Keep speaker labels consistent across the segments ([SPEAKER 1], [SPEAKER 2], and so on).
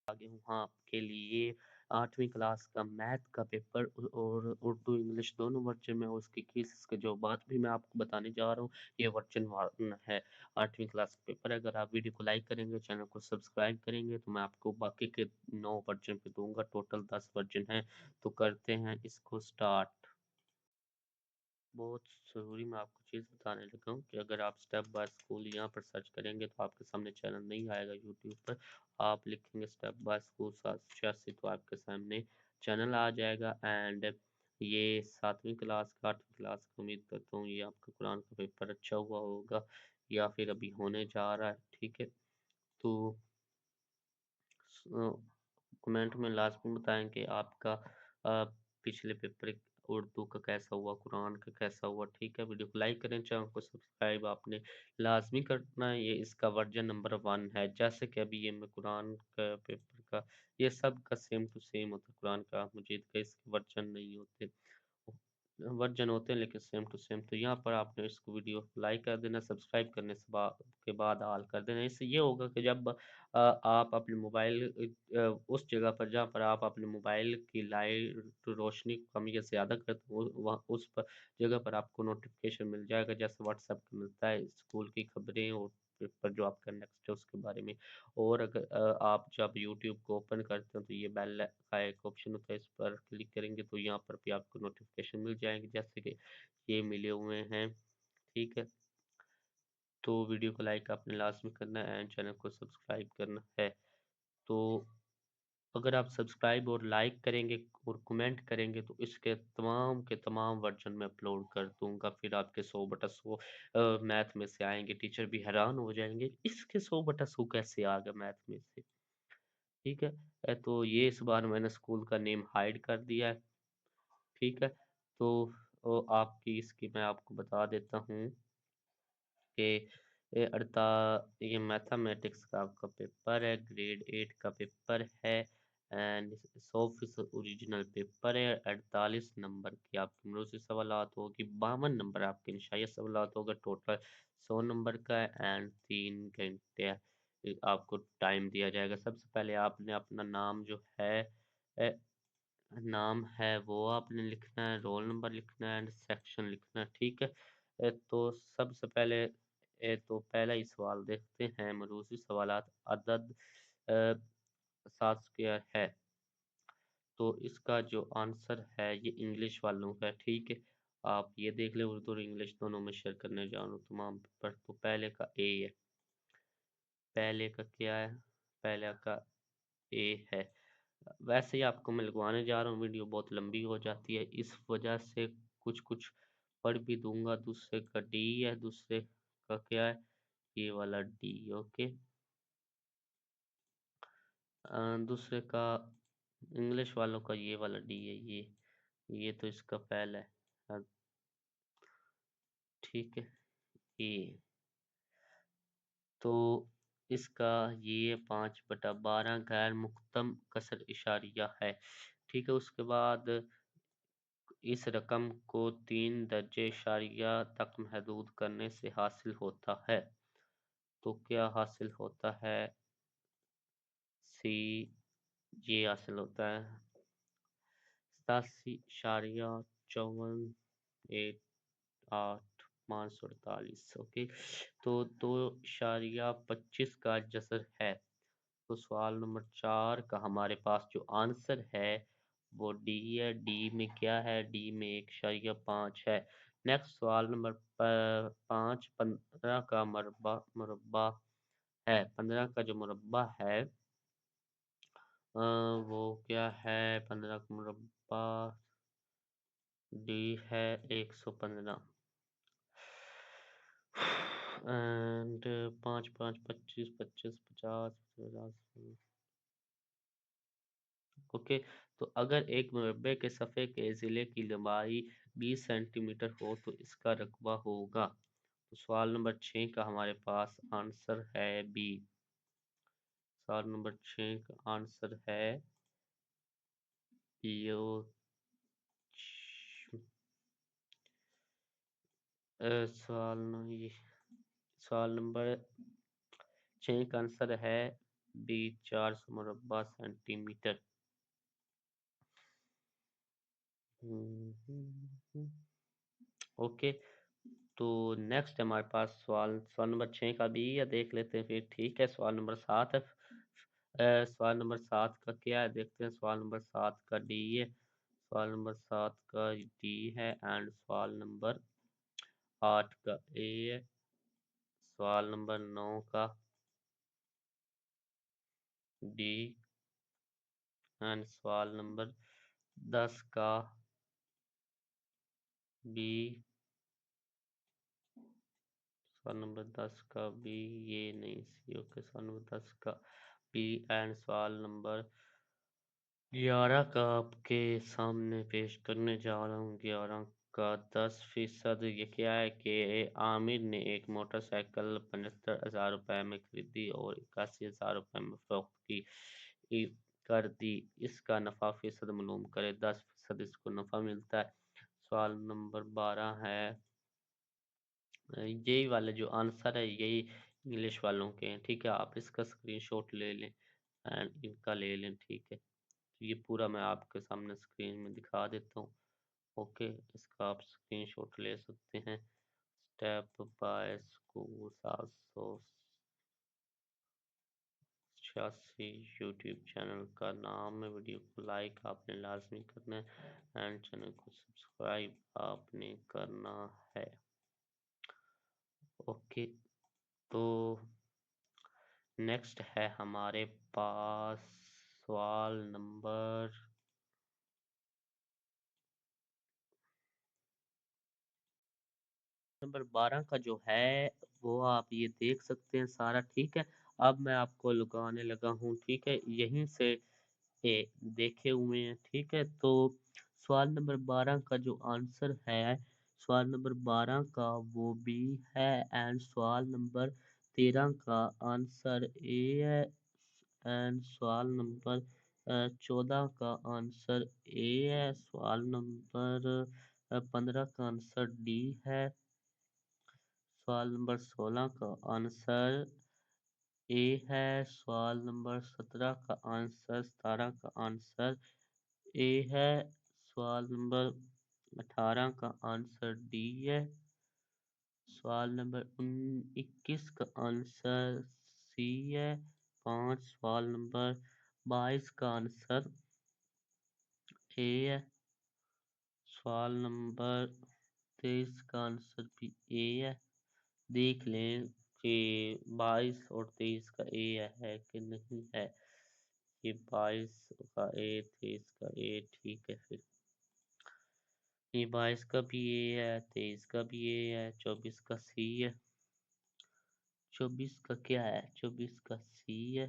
[SPEAKER 1] आगे हूँ आपके लिए 8वीं क्लास का मैथ का पेपर और उर्दू इंग्लिश दोनों वर्जन में उसकी केसेस के जो बात भी मैं आपको बताने जा रहा हूँ। ये वर्जन 1 है 8वीं क्लास का पेपर। अगर आप वीडियो को लाइक करेंगे, चैनल को सब्सक्राइब करेंगे तो मैं आपको बाकी के 9 वर्जन पे दूंगा। टोटल 10 वर्जन है। तो करते हैं इसको स्टार्ट। बहुत ज़रूरी मैं आपको चीज़ बताने लगा हूँ कि अगर आप स्टेप बाय स्कूल यहाँ पर सर्च करेंगे तो आपके सामने चैनल नहीं आएगा यूट्यूब पर। आप लिखेंगे स्टेप बाय स्कूल 786 तो आपके सामने चैनल आ जाएगा। एंड ये 7वीं क्लास का 8वीं क्लास का उम्मीद करता हूँ ये आपका कुरान का पेपर अच्छा हुआ होगा या फिर अभी होने जा रहा है। ठीक है, तो कमेंट में लाजमी बताएं कि आपका पिछले पेपर उर्दू का कैसा हुआ, कुरान का कैसा हुआ। ठीक है, वीडियो को लाइक करें, चैनल को सब्सक्राइब आपने लाजमी करना है। ये इसका वर्जन नंबर 1 है। जैसे कि अभी ये मैं कुरान का पेपर का, ये सब का सेम टू सेम होता है। कुरान का मजीद का इसके वर्जन नहीं होते, वर्जन होते हैं लेकिन सेम टू सेम। तो यहाँ पर आपने इसको वीडियो लाइक कर देना, सब्सक्राइब करने से के बाद ऑल कर देना। इससे ये होगा कि जब आप अपने मोबाइल उस जगह पर जहाँ पर आप अपने मोबाइल की लाइट रोशनी को कम या ज़्यादा करते हो वहाँ उस पर जगह पर आपको नोटिफिकेशन मिल जाएगा, जैसे व्हाट्सएप का मिलता है स्कूल की खबरें और पेपर जो आपका नेक्स्ट है उसके बारे में। और अगर आप जब यूट्यूब को ओपन करते हो तो ये बेल का एक ऑप्शन होता है, इस पर क्लिक करेंगे तो यहाँ पर भी आपको नोटिफिकेशन मिल जाएंगे जैसे कि ये मिले हुए हैं। ठीक है, तो वीडियो को लाइक आपने लाजमी करना है एंड चैनल को सब्सक्राइब करना है। तो अगर आप सब्सक्राइब और लाइक करेंगे और कमेंट करेंगे तो इसके तमाम के तमाम वर्जन में अपलोड कर दूंगा। फिर आपके 100/100 मैथ में से आएंगे, टीचर भी हैरान हो जाएंगे इसके 100/100 कैसे आ गए मैथ में से। ठीक है, तो ये इस बार मैंने स्कूल का नेम हाइड कर दिया है। ठीक है, तो आपकी इसकी मैं आपको बता देता हूँ कि ये मैथमेटिक्स का आपका पेपर है, ग्रेड 8 का पेपर है एंड 100% ओरिजिनल पेपर है। 48 नंबर की आपकी मरूसी सवालात होगी, 52 नंबर आपके इंशाई सवालात होगा। टोटल 100 नंबर का है एंड 3 घंटे आपको टाइम दिया जाएगा। सबसे पहले आपने अपना नाम जो है अ, नाम है वो आपने लिखना है, रोल नंबर लिखना है एंड सेक्शन लिखना है। ठीक है, तो सबसे पहले तो पहला ही सवाल देखते हैं। मरूसी सवालात अदद 7 स्क्वायर है, तो इसका जो आंसर है ये इंग्लिश वालों का है। ठीक है, आप ये देख लें, उर्दू और इंग्लिश दोनों में शेयर करने जा रहा हूँ तमाम पेपर। तो पहले का ए है, पहले का क्या है, पहले का ए है। वैसे ही आपको मैं लगवाने जा रहा हूँ, वीडियो बहुत लंबी हो जाती है इस वजह से कुछ कुछ पढ़ भी दूंगा। दूसरे का डी है, दूसरे का क्या है, ये वाला डी। ओके, दूसरे का इंग्लिश वालों का ये वाला डी है, ये तो इसका पहला है। ठीक है, ये तो इसका ये 5/12 गैर मुख्तम कसर इशारिया है। ठीक है, उसके बाद इस रकम को 3 दर्जे इशारिया तक महदूद करने से हासिल होता है। तो क्या हासिल होता है, सी, ये हासिल होता है 87.548548। ओके, तो 2.25 का जसर है। तो सवाल नंबर 4 का हमारे पास जो आंसर है वो डी है। डी में क्या है, डी में 1.5 है। नेक्स्ट सवाल नंबर 5, 15 का मुरब्बा है। 15 का जो मुरब्बा है वो क्या है, 15 का मुरब्बा डी है 115 एंड 5 5 25 25 50 50। ओके, तो अगर एक मुरब्बे के सफ़े के ज़िले की लंबाई 20 सेंटीमीटर हो तो इसका रकबा होगा। तो सवाल नंबर 6 का हमारे पास आंसर है बी। सवाल नंबर 6 का आंसर है यो सवाल नंबर 6 का आंसर है बी 400 मुरब्बा सेंटीमीटर। ओके, तो नेक्स्ट हमारे पास सवाल सवाल नंबर 6 का भी या देख लेते हैं फिर। ठीक है, सवाल नंबर 7 है। सवाल नंबर 7 का क्या है देखते हैं। सवाल नंबर 7 का डी है। सवाल नंबर 7 का डी है एंड सवाल नंबर 8 का ए है। सवाल नंबर 9 का डी एंड सवाल नंबर 10 का बी। सवाल नंबर 10 का बी, ये नहीं सी। ओके, सवाल नंबर 10 का बी एंड सवाल नंबर 11 का आपके सामने पेश करने जा रहा हूँ। 11 का 10%। ये क्या है कि आमिर ने एक मोटरसाइकिल 75,000 रुपए में खरीदी और 81,000 रुपए में फरोख्त कर दी। इसका नफा फीसद मालूम करे। 10% इसको नफा मिलता है। सवाल नंबर 12 है। यही वाले जो आंसर है यही इंग्लिश वालों के हैं। ठीक है, आप इसका स्क्रीनशॉट ले लें एंड इनका ले लें। ठीक है, तो ये पूरा मैं आपके सामने स्क्रीन में दिखा देता हूँ। ओके, इसका आप स्क्रीनशॉट ले सकते हैं। Step by school 786 YouTube channel का नाम है। वीडियो को लाइक आपने लाजमी करना है एंड चैनल को सब्सक्राइब आपने करना है। ओके, तो नेक्स्ट है हमारे पास सवाल नंबर 12 का जो है वो आप ये देख सकते हैं सारा। ठीक है, अब मैं आपको लगाने लगा हूँ। ठीक है, यहीं से ए देखे हुए हैं। ठीक है, तो सवाल नंबर 12 का जो आंसर है, सवाल नंबर 12 का वो बी है एंड सवाल नंबर 13 का आंसर ए है एंड सवाल नंबर 14 का आंसर ए है। सवाल नंबर 15 का आंसर डी है। सवाल नंबर 16 का आंसर ए है। सवाल नंबर 17 का आंसर 17 का आंसर ए है। सवाल नंबर 18 का आंसर डी है। सवाल नंबर 21 का आंसर सी है। 5 सवाल नंबर 22 का आंसर ए है। सवाल नंबर 23 का आंसर भी ए है। देख लें कि 22 और 23 का ए है कि नहीं है। ये 22 का ए, 23 का ए। ठीक है, फिर ये 22 का भी ए है, 23 का भी ए है, 24 का सी है। 24 का क्या है? 24 का सी है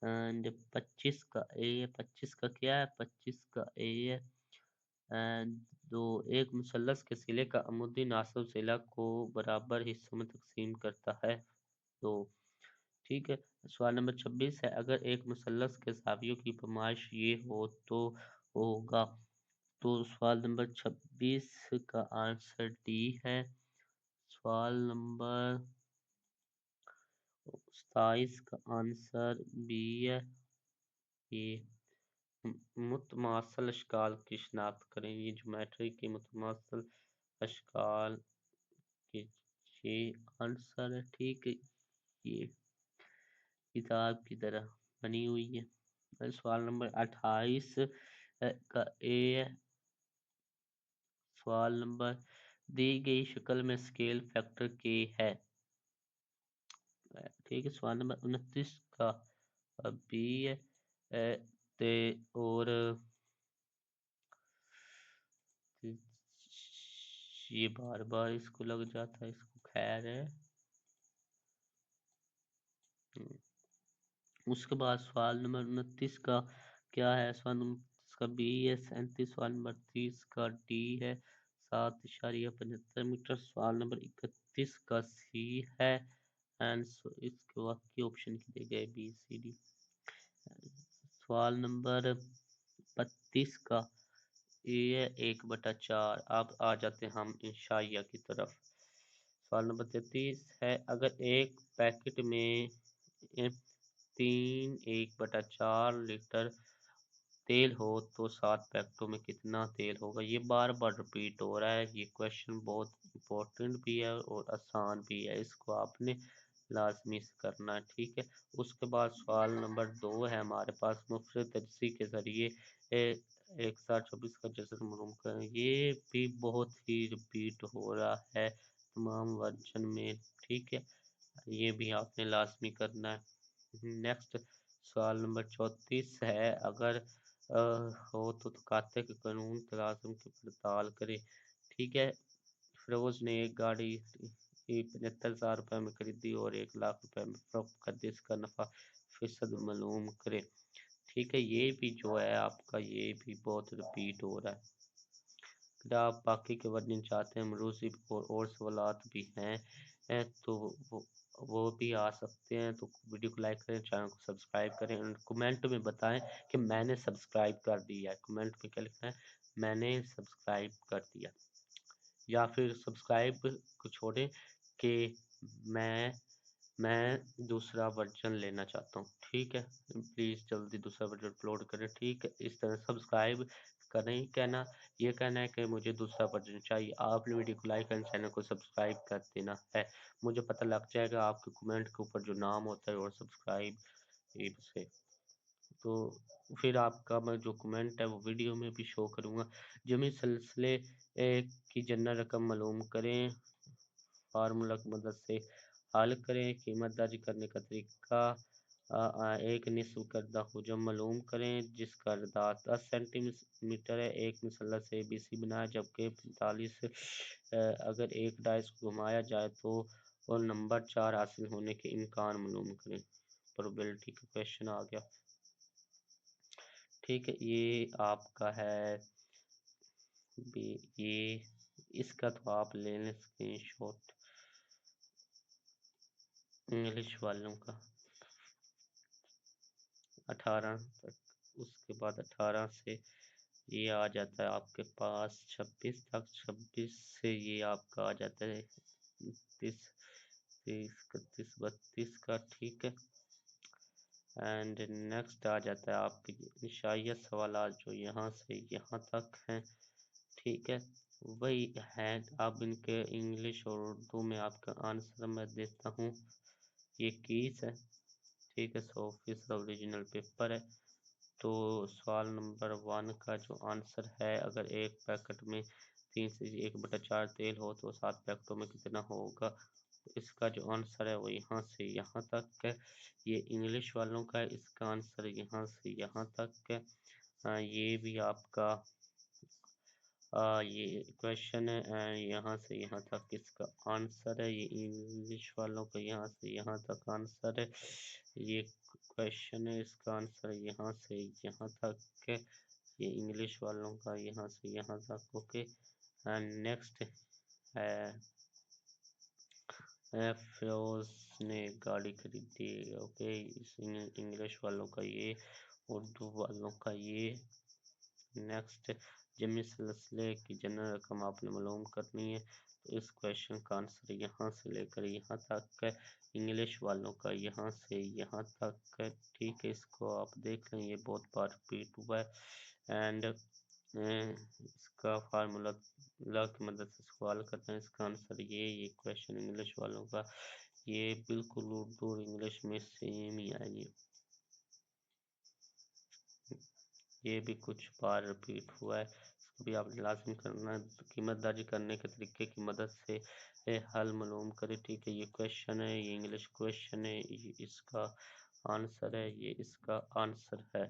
[SPEAKER 1] एंड 25 का ए है। 25 का क्या है? 25 का ए है एंड दो एक मुसल्लस के सिले का अमुदी नासब सिला को बराबर हिस्सों में तकसीम करता है। तो ठीक है, सवाल नंबर 26 है। अगर एक मुसल्लस के ज़ावियों की पैमाइश ये हो तो होगा। तो सवाल नंबर 26 का आंसर डी है। सवाल नंबर 27 का आंसर बी है। ये मुतमासल अशकाल की शिनाख्त करें। ये ज्योमेट्री की मुतमासल अशकाल के ये आंसर है। ठीक है, ये किताब की तरह बनी हुई है। सवाल नंबर 28 का ए है। सवाल नंबर दी गई शक्ल में स्केल फैक्टर के है। ठीक है, सवाल नंबर 29 का बी है। ते और ये बार बार इसको लग जाता है, इसको खैर है। उसके बाद सवाल नंबर 29 का क्या है? सवाल नंबर 29 का बी है। 37 सवाल नंबर 30 का डी है। 7.75 मीटर। सवाल नंबर 31 का सी है एंड इसके बाकी ऑप्शन दिए गए बी सी डी। सवाल नंबर 32 का ए है 1/4। अब आ जाते हैं हम इंशाइया की तरफ। सवाल नंबर 33 है। अगर एक पैकेट में 3 1/4 लीटर तेल हो तो 7 पैकेटों में कितना तेल होगा। ये बार बार रिपीट हो रहा है। ये क्वेश्चन बहुत इंपॉर्टेंट भी है और आसान भी है, इसको आपने लाजमी से करना है, ठीक है। उसके बाद सवाल नंबर 2 है हमारे पास, मुफ्रद तजज़ी के ज़रिए एक 724 का जज़र मालूम करें। ये भी बहुत ही रिपीट हो रहा है तमाम वर्जन में, ठीक है। ये भी आपने लाजमी करना है। नेक्स्ट सवाल नंबर 34 है, अगर हो तो खाते के कानून तलाज़ुम की पड़ताल करें, ठीक है। फिरोज ने एक गाड़ी 75,000 रुपये में खरीदी और 1 लाख रुपए में फरोख्त कर दी, इसका नफा फीसद मालूम करे, ठीक है। ये भी जो है आपका, ये भी बहुत रिपीट हो रहा है। अगर आप बाकी के वर्जन चाहते हैं, मरूसी और सवालात भी हैं तो वो भी आ सकते हैं। तो वीडियो को लाइक करें, चैनल को सब्सक्राइब करें और कमेंट में बताएं कि मैंने सब्सक्राइब कर दिया है। कमेंट में क्या लिखना है, मैंने सब्सक्राइब कर दिया, या फिर सब्सक्राइब को छोड़ें कि मैं मैं दूसरा वर्जन लेना चाहता हूँ, ठीक है। प्लीज़ जल्दी दूसरा वर्जन अपलोड करें, ठीक है। इस तरह सब्सक्राइब करें, कहना ये कहना है कि मुझे दूसरा वर्जन चाहिए। आपने वीडियो को लाइक एंड चैनल को सब्सक्राइब कर देना है। मुझे पता लग जाएगा आपके कमेंट के ऊपर जो नाम होता है और सब्सक्राइब से, तो फिर आपका मैं जो कमेंट है वो वीडियो में भी शो करूँगा। जमी सिलसिले की जनरल रकम मालूम करें, फार्मूला की मदद से हल करें। कीमत दर्ज करने का तरीका, एक निस्ब करदा हुजम मालूम करें जिसका अर्दात 10 सेंटीमीटर है। एक मसलस ए बी सी बनाए जबकि 45 अगर एक डाइस को घुमाया जाए तो और नंबर 4 हासिल होने के इम्कान मालूम करें। प्रोबेबिलिटी का क्वेश्चन आ गया, ठीक है। ये आपका है भी, ये इसका तो आप ले लें स्क्रीनशॉट इंग्लिश वालों का 18 तक। उसके बाद 18 से ये आ जाता है आपके पास 26 तक। 26 से ये आपका आ जाता है 30 30 31 32 का, ठीक है। एंड नेक्स्ट आ जाता है आपके इशाइया सवाल जो यहाँ से यहाँ तक हैं, ठीक है। वही है, अब इनके इंग्लिश और उर्दू में आपका आंसर मैं देता हूँ। ये कीस है, ठीक है। 100% ओरिजिनल पेपर है। तो सवाल नंबर 1 का जो आंसर है, अगर एक पैकेट में 3 से 1/4 तेल हो तो 7 पैकेटों में कितना होगा। तो इसका जो आंसर है वो यहाँ से यहाँ तक है। ये इंग्लिश वालों का है, इसका आंसर यहाँ से यहाँ तक है। ये भी आपका ये क्वेश्चन है यहाँ से यहाँ तक इसका आंसर है। ये इंग्लिश वालों का यहाँ से यहाँ तक आंसर है। ये क्वेश्चन है, इसका आंसर यहाँ से यहाँ तक है। ये इंग्लिश वालों का यहाँ से यहाँ तक, ओके। एंड नेक्स्ट है, फिरोज ने गाड़ी खरीदी, ओके। इस इंग्लिश वालों का ये, उर्दू वालों का ये। नेक्स्ट, जमी सिलसिले की जनरल रकम आपने मालूम करनी है। तो इस क्वेश्चन का आंसर यहाँ से लेकर यहाँ तक है। इंग्लिश वालों का यहाँ से यहाँ तक है, ठीक है। इसको आप देख लें, ये बहुत बार रिपीट हुआ है। एंड इसका फार्मूला ला की मदद से सवाल करते हैं, इसका आंसर ये क्वेश्चन इंग्लिश वालों का ये बिल्कुल उर्दू और इंग्लिश में सेम ही है। ये भी कुछ बार रिपीट हुआ है, इसको भी आपने लाजमी करना है। कीमत दर्ज करने के तरीके की मदद से हल मालूम करें, ठीक है। ये क्वेश्चन है, ये इंग्लिश क्वेश्चन है, ये इसका आंसर है, ये इसका आंसर है।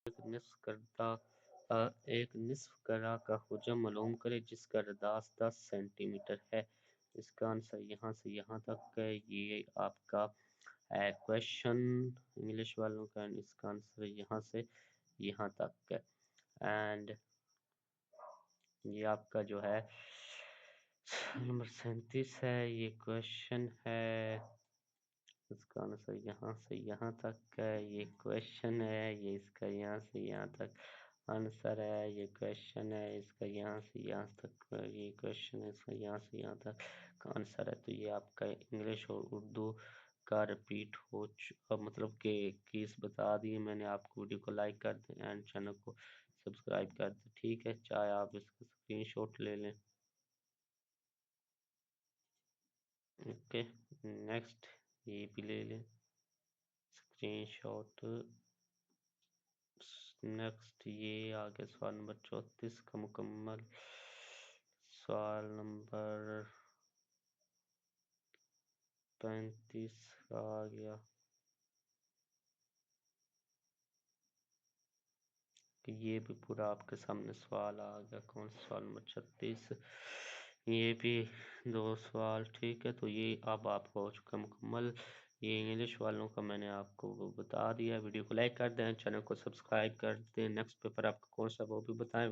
[SPEAKER 1] एक निस्फ करदा एक निस्फ करा का हुजम मालूम करें जिसका रदास 10 सेंटीमीटर है। इसका आंसर यहाँ से यहाँ तक है। ये आपका क्वेश्चन इंग्लिश वालों का, इसका आंसर यहाँ से यहाँ तक है। एंड ये आपका जो है नंबर 37 है, ये क्वेश्चन है, इसका आंसर यहाँ से यहाँ तक है। ये क्वेश्चन है, ये इसका यहाँ से यहाँ तक आंसर है। ये क्वेश्चन है, इसका यहाँ से यहाँ तक, ये क्वेश्चन है, इसका यहाँ से यहाँ तक का आंसर है। तो ये आपका इंग्लिश और उर्दू کا रिपीट हो मतलब कि केस बता दिए मैंने आपको। वीडियो को लाइक कर दें एंड चैनल को सब्सक्राइब कर दें, ठीक है। चाहे आप इसका स्क्रीनशॉट ले लें। ओके, नेक्स्ट ये भी ले लें स्क्रीनशॉट। नेक्स्ट ये आगे सवाल नंबर 34 का मुकम्मल। सवाल नंबर 35 आ गया कि ये भी पूरा आपके सामने सवाल आ गया। कौन सा सवाल नंबर 36? ये भी दो सवाल, ठीक है। तो ये अब आपका हो चुका मुकम्मल। ये इंग्लिश वालों का मैंने आपको वो बता दिया। वीडियो को लाइक कर दें, चैनल को सब्सक्राइब कर दें। नेक्स्ट पेपर आपका कौन सा वो भी बताएं,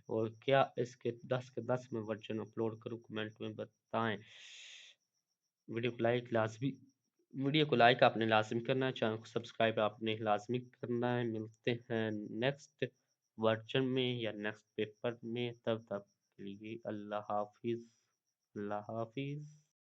[SPEAKER 1] और क्या इसके 10 के 10 में वर्जन अपलोड करूँ, कमेंट में बताएं। वीडियो को लाइक लाजमी वीडियो को लाइक आपने लाजमी करना है, चैनल को सब्सक्राइब आपने लाजमी करना है। मिलते हैं नेक्स्ट वर्जन में या नेक्स्ट पेपर में, तब तक के लिए अल्लाह हाफिज़। अल्लाह हाफिज़।